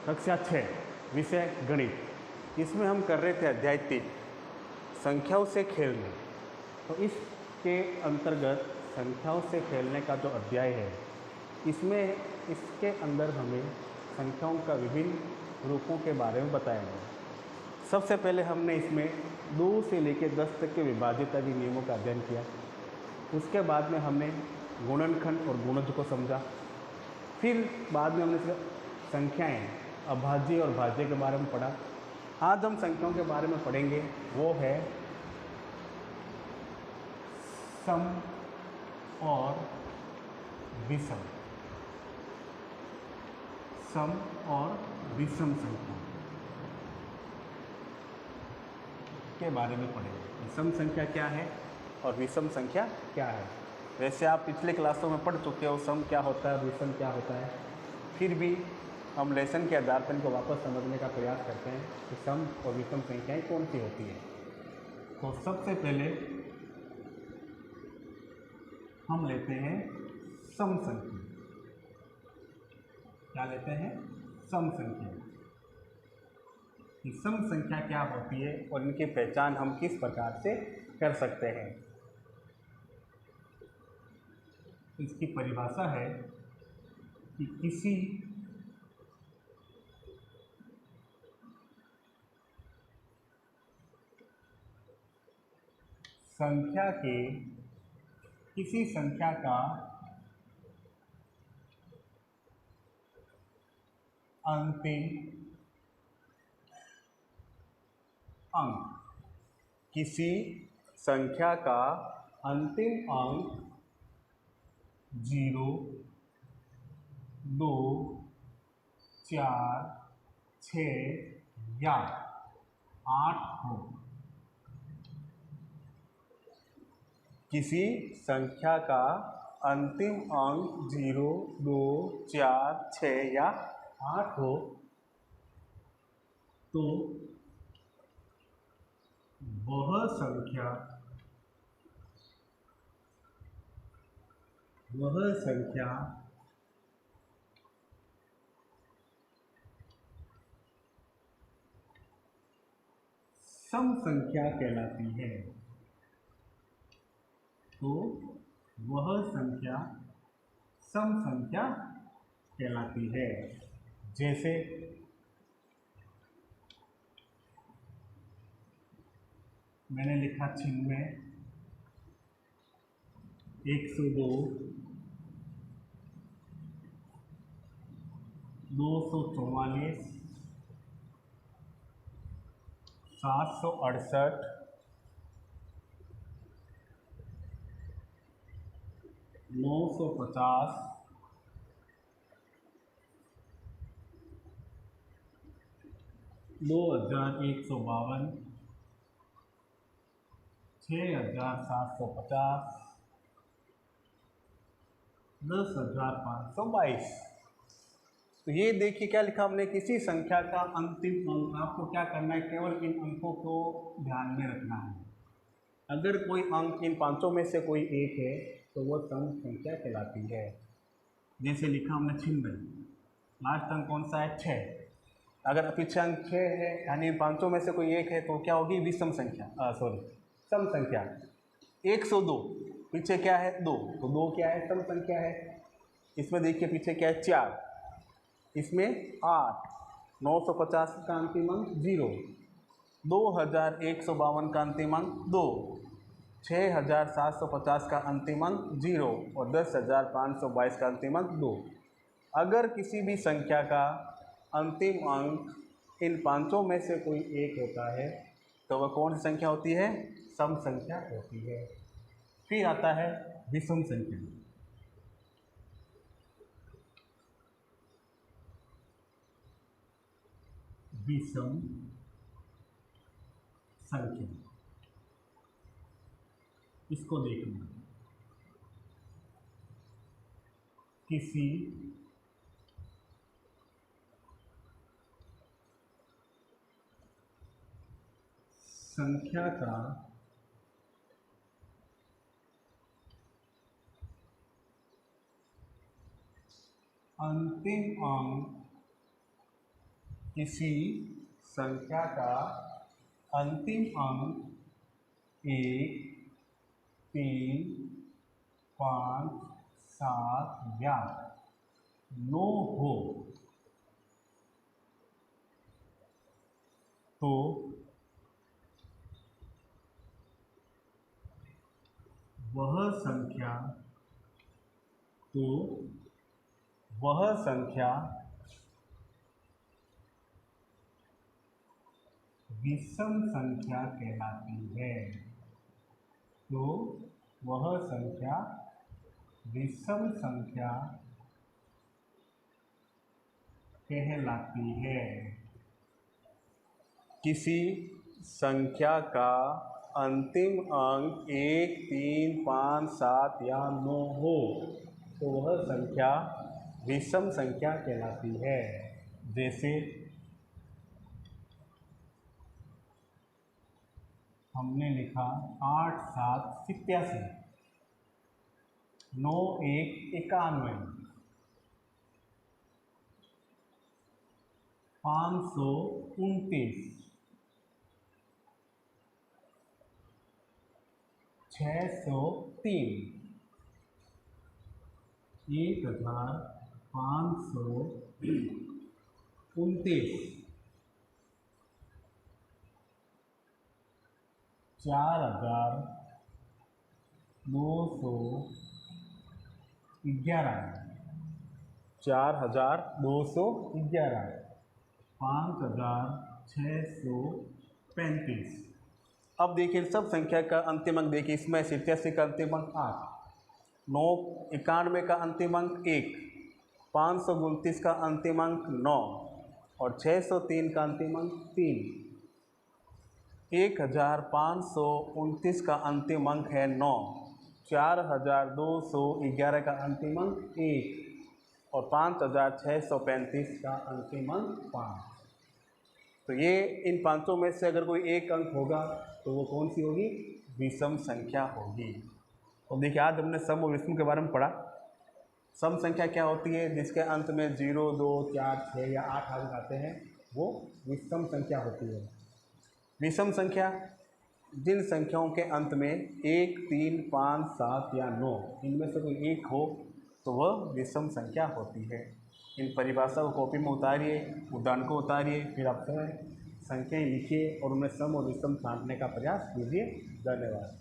कक्षा 6 विषय गणित। इसमें हम कर रहे थे अध्याय 3 संख्याओं से खेलना। तो इसके अंतर्गत संख्याओं से खेलने का जो अध्याय है इसके अंदर हमें संख्याओं का विभिन्न रूपों के बारे में बताया गया। सबसे पहले हमने इसमें 2 से लेकर 10 तक के विभाजित आदि नियमों का अध्ययन किया। उसके बाद में हमने गुणनखंड और गुणज को समझा। फिर बाद में हमने संख्याएं अभाज्य और भाज्य के बारे में पढ़ा। आज हम संख्याओं के बारे में पढ़ेंगे, वो है सम और विषम। सम और विषम संख्या के बारे में पढ़ेंगे। सम संख्या क्या है और विषम संख्या क्या है। वैसे आप पिछले क्लासों में पढ़ चुके हो सम क्या होता है, विषम क्या होता है। फिर भी हम लेसन के आधार पर इनको वापस समझने का प्रयास करते हैं कि सम और विषम संख्याएं कौन सी होती है। तो सबसे पहले हम लेते हैं सम संख्या। क्या लेते हैं? सम संख्या। कि सम संख्या क्या होती है और इनकी पहचान हम किस प्रकार से कर सकते हैं। इसकी परिभाषा है कि किसी संख्या का अंतिम अंक, किसी संख्या का अंतिम अंक 0, 2, 4, 6 या 8 हो। किसी संख्या का अंतिम अंक 0, 2, 4, 6 या 8 हो तो वह संख्या सम संख्या कहलाती है। तो वह संख्या सम संख्या कहलाती है। जैसे मैंने लिखा 96, 102, 244, 768, 950, 2152, 6750, 10,522। तो ये देखिए क्या लिखा हमने, किसी संख्या का अंतिम अंक। आपको क्या करना है, केवल इन अंकों को ध्यान में रखना है। अगर कोई अंक इन पांचों में से कोई एक है तो वह सम संख्या कहलाती है। जैसे लिखा हमने 96, लास्ट अंक कौन सा है? 6। अगर पीछे अंक 6 है यानी इन पांचों में से कोई एक है तो क्या होगी? विषम संख्या, सम संख्या। 102 पीछे क्या है? 2, तो 2 क्या है? सम संख्या है। इसमें देखिए पीछे क्या है? 4, इसमें 8, 950 का अंतिम अंक 0, 2152 का अंतिम अंक 2, 6750 का अंतिम अंक 0 और 10,522 का अंतिम अंक 2। अगर किसी भी संख्या का अंतिम अंक इन पांचों में से कोई एक होता है तो वह कौन सी संख्या होती है? सम संख्या होती है। फिर आता है विषम संख्या। विषम संख्या, इसको देखना, किसी संख्या का अंतिम अंक किसी संख्या का अंतिम अंक 1, 3, 5, 7 या 9 हो तो वह संख्या विषम संख्या कहलाती है। तो वह संख्या विषम संख्या कहलाती है। किसी संख्या का अंतिम अंक 1, 3, 5, 7 या 9 हो तो वह संख्या विषम संख्या कहलाती है। जैसे हमने लिखा 8, 7, 87, 9, 1, 91, 529, 603, 1529, 4211, 5635। अब देखिए सब संख्या का अंतिम अंक देखिए, इसमें 87 का अंतिम अंक 8, 991 का अंतिम अंक 1, 529 का अंतिम अंक 9 और 603 का अंतिम अंक 3, 1529 का अंतिम अंक है 9, 4211 का अंतिम अंक 1 और 5635 का अंतिम अंक 5। तो ये इन पांचों में से अगर कोई एक अंक होगा तो वो कौन सी होगी? विषम संख्या होगी। तो देखिए आज हमने सम और विषम के बारे में पढ़ा। सम संख्या क्या होती है? जिसके अंत में 0, 2, 4, 6 या 8 अंक आते हैं वो विषम संख्या होती है। विषम संख्या जिन संख्याओं के अंत में 1, 3, 5, 7 या 9 इनमें से कोई एक हो तो वह विषम संख्या होती है। इन परिभाषा को कॉपी में उतारिए, उदाहरण को उतारिए, फिर आप संख्याएँ लिखिए और उनमें सम और विषम छांटने का प्रयास कीजिए। धन्यवाद।